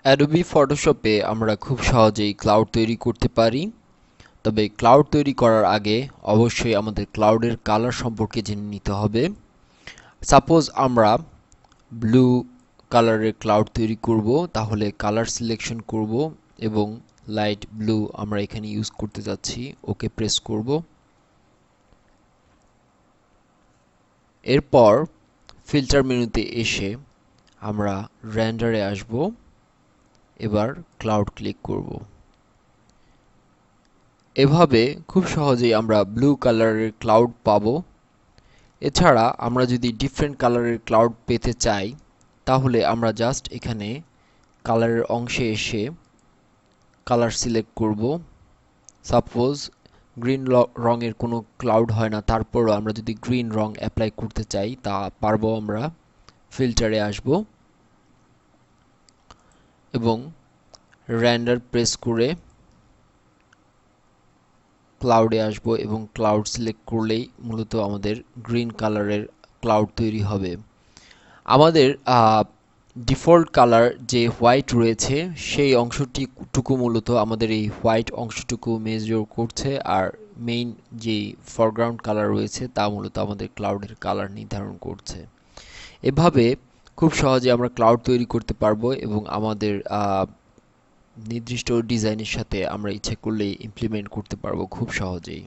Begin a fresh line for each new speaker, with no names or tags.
Adobe ফটোশপে আমরা খুব সহজেই ক্লাউড তৈরি করতে পারি। তবে ক্লাউড তৈরি করার আগে অবশ্যই আমাদের ক্লাউডের কালার সম্পর্কে জেনে নিতে হবে। সাপোজ আমরা ব্লু কালারের ক্লাউড তৈরি করব, তাহলে কালার সিলেকশন করব এবং লাইট ব্লু আমরা এখানে ইউজ করতে যাচ্ছি। ওকে প্রেস করব। এরপর ফিল্টার মেনুতে এসে আমরা রেন্ডারে আসব। এবার ক্লাউড ক্লিক করব। এভাবে খুব সহজেই আমরা ব্লু কালারের ক্লাউড পাবো। এছাড়া আমরা যদি ডিফারেন্ট কালারের ক্লাউড পেতে চাই, তাহলে আমরা জাস্ট এখানে কালারের অংশে এসে কালার সিলেক্ট করব। সাপোজ গ্রিন রঙের কোনো ক্লাউড হয় না, তারপরও আমরা যদি গ্রিন রং অ্যাপ্লাই করতে চাই তা পারবো। আমরা ফিল্টারে আসব এবং রেন্ডার প্রেস করে ক্লাউডে আসব এবং ক্লাউড সিলেক্ট করলেই মূলত আমাদের গ্রিন কালারের ক্লাউড তৈরি হবে। আমাদের ডিফল্ট কালার যে হোয়াইট রয়েছে সেই অংশটুকু মূলত আমাদের এই হোয়াইট অংশটুকু মেজর করছে, আর মেইন যে ফরগ্রাউন্ড কালার রয়েছে তা মূলত আমাদের ক্লাউডের কালার নির্ধারণ করছে। এভাবে খুব সহজে আমরা ক্লাউড তৈরি করতে পারবো এবং আমাদের নির্দিষ্ট ডিজাইনের সাথে আমরা ইচ্ছে করলেই ইমপ্লিমেন্ট করতে পারবো খুব সহজেই।